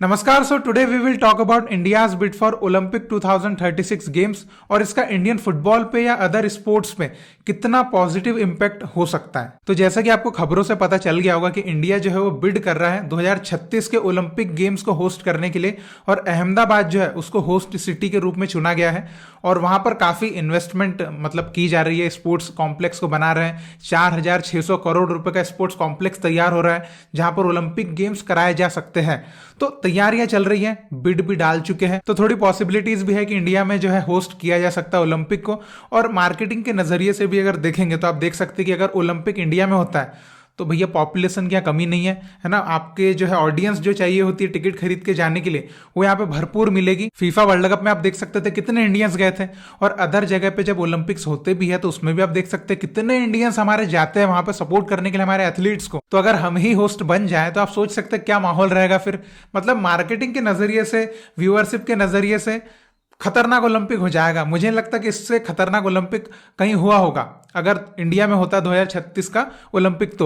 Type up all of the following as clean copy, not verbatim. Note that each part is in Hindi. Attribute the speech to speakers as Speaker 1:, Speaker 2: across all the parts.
Speaker 1: नमस्कार। So today we will talk about India's bid for Olympic 2036 games और इसका इंडियन फुटबॉल पे या अदर स्पोर्ट्स पे कितना पॉजिटिव इंपैक्ट हो सकता है। तो जैसा कि आपको खबरों से पता चल गया होगा कि इंडिया जो है वो बिड कर रहा है 2036 के ओलंपिक गेम्स को होस्ट करने के लिए और अहमदाबाद जो है उसको होस्ट सिटी के रूप में चुना गया है और वहां पर काफी इन्वेस्टमेंट की जा रही है। स्पोर्ट्स कॉम्प्लेक्स को बना रहे हैं। 4,600 करोड़ रुपए का स्पोर्ट्स कॉम्प्लेक्स तैयार हो रहा है जहां पर ओलंपिक गेम्स कराए जा सकते हैं। तो तैयारियां चल रही हैं, बिड भी डाल चुके हैं, तो थोड़ी पॉसिबिलिटीज भी है कि इंडिया में जो है होस्ट किया जा सकता है ओलंपिक को। और मार्केटिंग के नजरिए से भी अगर देखेंगे तो आप देख सकते हैं कि अगर ओलंपिक इंडिया में होता है तो भैया पॉपुलेशन की कमी नहीं है ना। आपके जो है ऑडियंस जो चाहिए होती है टिकट खरीद के जाने के लिए वो यहाँ पे भरपूर मिलेगी। फीफा वर्ल्ड कप में आप देख सकते थे कितने इंडियंस गए थे और अदर जगह पे जब ओलंपिक्स होते भी है तो उसमें भी आप देख सकते हैं कितने इंडियंस हमारे जाते हैं वहां पे सपोर्ट करने के लिए हमारे एथलीट्स को। तो अगर हम ही होस्ट बन जाए तो आप सोच सकते हैं क्या माहौल रहेगा फिर। मार्केटिंग के नजरिए से, व्यूअरशिप के नजरिए से खतरनाक ओलंपिक हो जाएगा। मुझे नहीं लगता कि इससे खतरनाक ओलंपिक कहीं हुआ होगा अगर इंडिया में होता 2036 का ओलंपिक।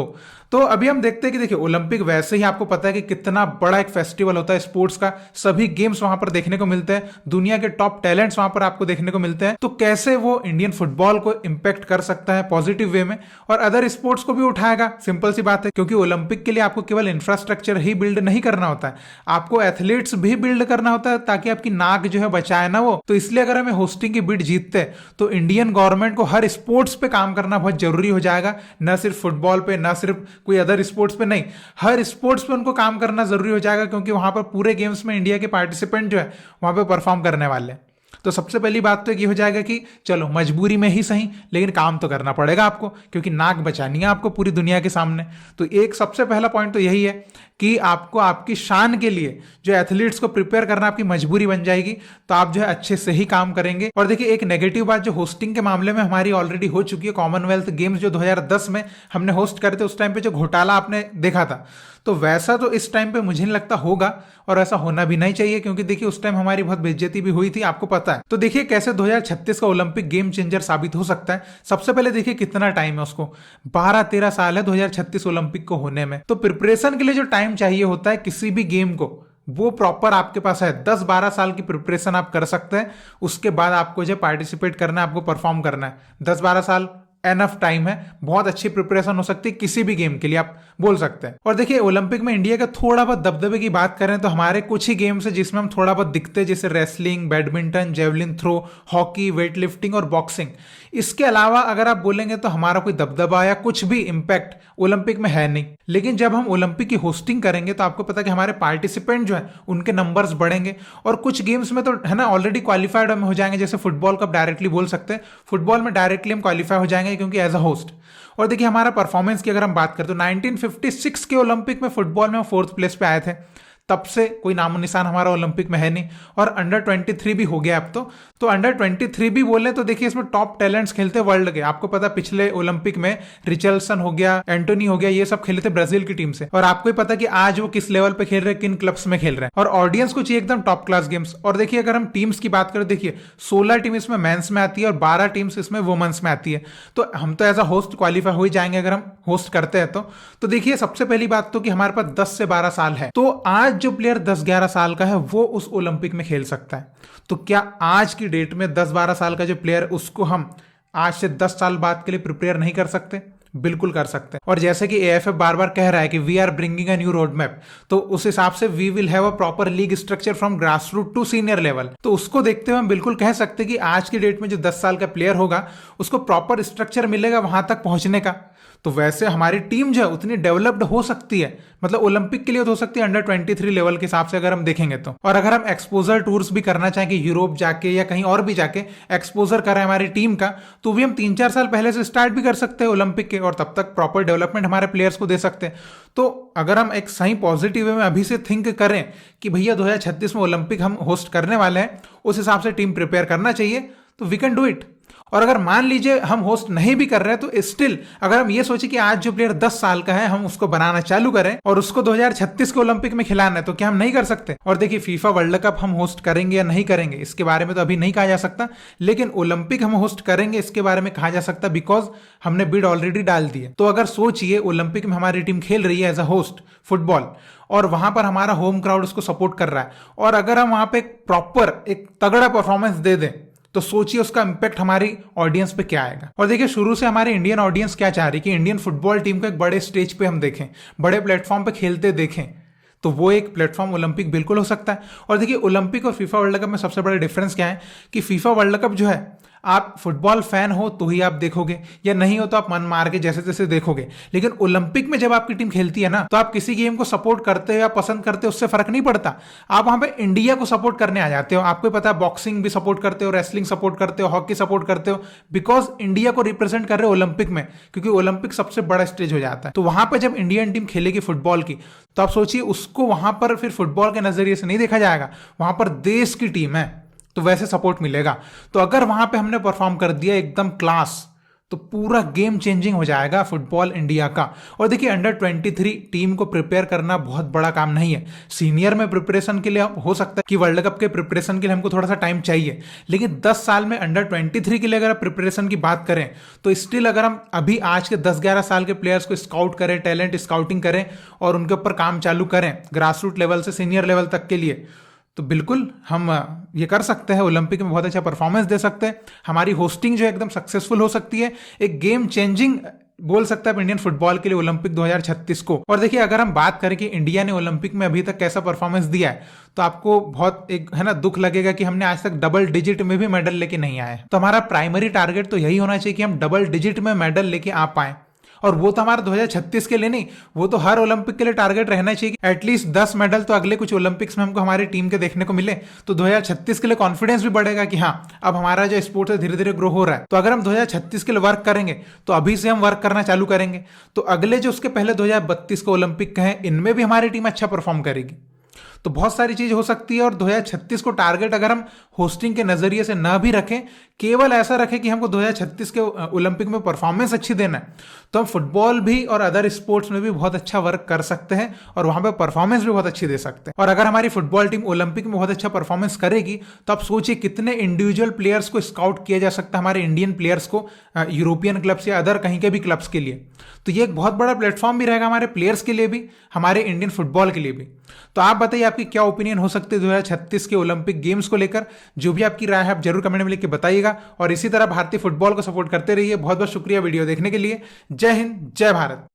Speaker 1: तो अभी हम देखते हैं कि देखिए ओलंपिक वैसे ही आपको पता है कि कितना बड़ा एक फेस्टिवल होता है स्पोर्ट्स का। सभी गेम्स वहां पर देखने को मिलते हैं, दुनिया के टॉप टैलेंट्स वहां पर आपको देखने को मिलते हैं। तो कैसे वो इंडियन फुटबॉल को इंपैक्ट कर सकता है पॉजिटिव वे में और अदर स्पोर्ट्स को भी उठाएगा। सिंपल सी बात है, क्योंकि ओलंपिक के लिए आपको केवल इंफ्रास्ट्रक्चर ही बिल्ड नहीं करना होता है, आपको एथलीट्स भी बिल्ड करना होता है ताकि आपकी नाक जो है बचाए ना वो। तो इसलिए अगर हमें होस्टिंग की बिड जीतते हैं तो इंडियन गवर्नमेंट को हर स्पोर्ट्स पे काम करना बहुत जरूरी हो जाएगा। न सिर्फ फुटबॉल पे, न सिर्फ कोई अदर स्पोर्ट्स पे, नहीं, हर स्पोर्ट्स पे उनको काम करना जरूरी हो जाएगा क्योंकि वहां पर पूरे गेम्स में इंडिया के पार्टिसिपेंट जो है वहां पे परफॉर्म करने वाले हैं। तो सबसे पहली बात तो ये हो जाएगा कि चलो मजबूरी में ही सही लेकिन काम तो करना पड़ेगा आपको, क्योंकि नाक बचानी है आपको पूरी दुनिया के सामने। तो एक सबसे पहला पॉइंट तो यही है कि आपको आपकी शान के लिए जो एथलीट्स को प्रिपेयर करना आपकी मजबूरी बन जाएगी। तो आप जो है अच्छे से ही काम करेंगे। और देखिए एक नेगेटिव बात जो होस्टिंग के मामले में हमारी ऑलरेडी हो चुकी है, कॉमनवेल्थ गेम्स जो 2010 में हमने होस्ट करे थे उस टाइम पे जो घोटाला आपने देखा था, तो वैसा तो इस टाइम पे मुझे नहीं लगता होगा और ऐसा होना भी नहीं चाहिए, क्योंकि देखिए उस टाइम हमारी बहुत बेइज्जती भी हुई थी, आपको पता है। तो देखिए कैसे 2036 का ओलंपिक गेम चेंजर साबित हो सकता है। सबसे पहले देखिए कितना टाइम है उसको, 12-13 साल है 2036 ओलंपिक को होने में। तो प्रिपरेशन के लिए जो टाइम चाहिए होता है किसी भी गेम को वो प्रॉपर आपके पास है। 10-12 साल की प्रिपरेशन आप कर सकते हैं, उसके बाद आपको जो पार्टिसिपेट करना है, आपको परफॉर्म करना है। 10-12 साल एनफ टाइम है, बहुत अच्छी प्रिपरेशन हो सकती है किसी भी गेम के लिए, आप बोल सकते हैं। और देखिए ओलंपिक में इंडिया का थोड़ा बहुत दबदबे की बात करें तो हमारे कुछ ही गेम्स है जिसमें हम थोड़ा बहुत दिखते हैं, जैसे wrestling, badminton, javelin throw, hockey, weight lifting और बॉक्सिंग। इसके अलावा अगर आप बोलेंगे तो हमारा कोई दबदबा या कुछ भी इंपैक्ट ओलंपिक में है नहीं। लेकिन जब हम ओलंपिक की होस्टिंग करेंगे तो आपको पता है कि हमारे पार्टिसिपेंट जो है उनके नंबर्स बढ़ेंगे और कुछ गेम्स में तो है ना ऑलरेडी क्वालिफाइड हम हो जाएंगे। जैसे फुटबॉल को डायरेक्टली बोल सकते हैं, फुटबॉल में डायरेक्टली हम क्वालिफाई हो जाएंगे क्योंकि एज अ होस्ट। और देखिए हमारा परफॉर्मेंस की अगर हम बात करें तो 1956 के ओलंपिक में फुटबॉल में 4th प्लेस पे आए थे। तब से कोई नामो निशान हमारा ओलंपिक में है नहीं। और अंडर 23 भी हो गया अब तो अंडर 23 भी बोले तो देखिए इसमें टॉप टैलेंट्स खेलते वर्ल्ड के। आपको पता पिछले ओलंपिक में रिचर्डसन हो गया, एंटोनी हो गया, ये सब खेले थे ब्राजील की टीम से। और आपको ही पता कि आज वो किस लेवल पे खेल रहे हैं, किन क्लब्स में खेल रहे हैं। और ऑडियंस को चाहिए एकदम टॉप क्लास गेम्स। और देखिए अगर हम टीम्स की बात करें, देखिए 16 टीम इसमें मेंस में आती है और 12 टीम्स इसमें वुमेन्स में आती है। तो हम तो एज अ होस्ट क्वालिफाई हो ही जाएंगे अगर हम होस्ट करते हैं तो देखिए सबसे पहली बात तो कि हमारे पास 10 से 12 साल है। तो आज जो प्लेयर 10-11 साल का है वो उस ओलंपिक में खेल सकता है। तो क्या आज की डेट में 10-12 साल का जो प्लेयर उसको हम आज से 10 साल बाद के लिए प्रिपेयर नहीं कर सकते? बिल्कुल कर सकते हैं। और जैसे कि एएफएफ बार बार कह रहा है कि we are bringing a new road map, तो उस हिसाब से we will have a proper league structure from grass root to senior level. तो उसको देखते हुए हम बिल्कुल कह सकते हैं कि आज की डेट में जो 10 साल का प्लेयर होगा उसको प्रॉपर स्ट्रक्चर मिलेगा वहां तक पहुंचने का। तो वैसे हमारी टीम जो है उतनी डेवलप्ड हो सकती है, ओलंपिक के लिए तो हो सकती है अंडर 23 लेवल के हिसाब से अगर हम देखेंगे तो। और अगर हम एक्सपोजर टूर्स भी करना चाहें कि यूरोप जाके या कहीं और भी जाके एक्सपोजर करें हमारी टीम का, तो भी हम 3-4 साल पहले से स्टार्ट भी कर सकते हैं ओलंपिक के और तब तक प्रॉपर डेवलपमेंट हमारे प्लेयर्स को दे सकते हैं। तो अगर हम एक सही पॉजिटिव वे में अभी से थिंक करें कि भैया 2036 में ओलंपिक हम होस्ट करने वाले हैं, उस हिसाब से टीम प्रिपेयर करना चाहिए, तो वी कैन डू इट। और अगर मान लीजिए हम होस्ट नहीं भी कर रहे हैं तो स्टिल अगर हम ये सोचे कि आज जो प्लेयर 10 साल का है हम उसको बनाना चालू करें और उसको 2036 के ओलंपिक में खिलाना है, तो क्या हम नहीं कर सकते? और देखिए फीफा वर्ल्ड कप हम होस्ट करेंगे या नहीं करेंगे इसके बारे में तो अभी नहीं कहा जा सकता, लेकिन ओलंपिक हम होस्ट करेंगे इसके बारे में कहा जा सकता, बिकॉज हमने बिड ऑलरेडी डाल दी है। तो अगर सोचिए ओलंपिक में हमारी टीम खेल रही है एज अ होस्ट फुटबॉल और वहां पर हमारा होम क्राउड उसको सपोर्ट कर रहा है, और अगर हम वहां पे प्रॉपर एक तगड़ा परफॉर्मेंस दे दें तो सोचिए उसका इंपैक्ट हमारी ऑडियंस पे क्या आएगा। और देखिए शुरू से हमारी इंडियन ऑडियंस क्या चाह रही है कि इंडियन फुटबॉल टीम को एक बड़े स्टेज पे हम देखें, बड़े प्लेटफॉर्म पे खेलते देखें, तो वो एक प्लेटफॉर्म ओलंपिक बिल्कुल हो सकता है। और देखिए ओलंपिक और फीफा वर्ल्ड कप में सबसे बड़ा डिफरेंस क्या है कि फीफा वर्ल्ड कप जो है आप फुटबॉल फैन हो तो ही आप देखोगे, या नहीं हो तो आप मन मार के जैसे तैसे देखोगे, लेकिन ओलंपिक में जब आपकी टीम खेलती है ना तो आप किसी गेम को सपोर्ट करते हो या पसंद करते हो उससे फर्क नहीं पड़ता, आप वहां पे इंडिया को सपोर्ट करने आ जाते हो। आपको पता है बॉक्सिंग भी सपोर्ट करते हो, रेसलिंग सपोर्ट करते हो, हॉकी सपोर्ट करते हो, बिकॉज इंडिया को रिप्रेजेंट कर रहे हो ओलंपिक में, क्योंकि ओलंपिक सबसे बड़ा स्टेज हो जाता है। तो वहां पर जब इंडियन टीम खेलेगी फुटबॉल की तो आप सोचिए उसको वहां पर फिर फुटबॉल के नजरिए से नहीं देखा जाएगा, वहां पर देश की टीम है तो वैसे सपोर्ट मिलेगा। तो अगर वहां पे हमने परफॉर्म कर दिया एकदम क्लास तो पूरा गेम चेंजिंग हो जाएगा फुटबॉल इंडिया का। और देखिए अंडर 23 टीम को प्रिपेयर करना बहुत बड़ा काम नहीं है। सीनियर में प्रिपरेशन के लिए हो सकता है कि वर्ल्ड कप के प्रिपरेशन के लिए हमको थोड़ा सा टाइम चाहिए, लेकिन 10 साल में अंडर 23 के लिए अगर प्रिपरेशन की बात करें तो स्टिल अगर हम अभी आज के 10-11 साल के प्लेयर्स को स्काउट करें, टैलेंट स्काउटिंग करें और उनके ऊपर काम चालू करें ग्रास रूट लेवल से सीनियर लेवल तक के लिए, तो बिल्कुल हम ये कर सकते हैं, ओलंपिक में बहुत अच्छा परफॉर्मेंस दे सकते हैं, हमारी होस्टिंग जो है एकदम सक्सेसफुल हो सकती है, एक गेम चेंजिंग बोल सकता है इंडियन फुटबॉल के लिए ओलंपिक 2036 को। और देखिए अगर हम बात करें कि इंडिया ने ओलंपिक में अभी तक कैसा परफॉर्मेंस दिया है तो आपको बहुत एक है ना दुख लगेगा कि हमने आज तक डबल डिजिट में भी मेडल लेके नहीं आए। तो हमारा प्राइमरी टारगेट तो यही होना चाहिए कि हम डबल डिजिट में मेडल लेके आ पाए, और वो तो हमारा 2036 के लिए नहीं, वो तो हर ओलंपिक के लिए टारगेट रहना चाहिए कि एटलीस्ट 10 मेडल तो अगले कुछ ओलंपिक्स में हमको हमारी टीम के देखने को मिले। तो 2036 के लिए कॉन्फिडेंस भी बढ़ेगा कि हाँ अब हमारा जो स्पोर्ट्स है धीरे धीरे ग्रो हो रहा है। तो अगर हम 2036 के लिए वर्क करेंगे तो अभी से हम वर्क करना चालू करेंगे, तो अगले जो उसके पहले 2032 के ओलंपिक हैं इनमें भी हमारी टीम अच्छा परफॉर्म करेगी। तो बहुत सारी चीज हो सकती है। और 2036 को टारगेट अगर हम होस्टिंग के नजरिए से ना भी रखें, केवल ऐसा रखें कि हमको 2036 के ओलंपिक में परफॉर्मेंस अच्छी देना है, तो हम फुटबॉल भी और अदर स्पोर्ट्स में भी बहुत अच्छा वर्क कर सकते हैं और वहां पे परफॉर्मेंस भी बहुत अच्छी दे सकते हैं। और अगर हमारी फुटबॉल टीम ओलंपिक में बहुत अच्छा परफॉर्मेंस करेगी तो आप सोचिए कितने इंडिविजुअल प्लेयर्स को स्काउट किया जा सकता है, हमारे इंडियन प्लेयर्स को यूरोपियन क्लब्स या अदर कहीं के भी क्लब्स के लिए। तो ये एक बहुत बड़ा प्लेटफॉर्म भी रहेगा हमारे प्लेयर्स के लिए भी, हमारे इंडियन फुटबॉल के लिए भी। तो आप बताइए आपकी क्या ओपिनियन हो सकती है 2036 के ओलंपिक गेम्स को लेकर। जो भी आपकी राय है आप जरूर कमेंट में लिख के बताइएगा, और इसी तरह भारतीय फुटबॉल को सपोर्ट करते रहिए। बहुत बहुत शुक्रिया वीडियो देखने के लिए। जय हिंद, जय भारत।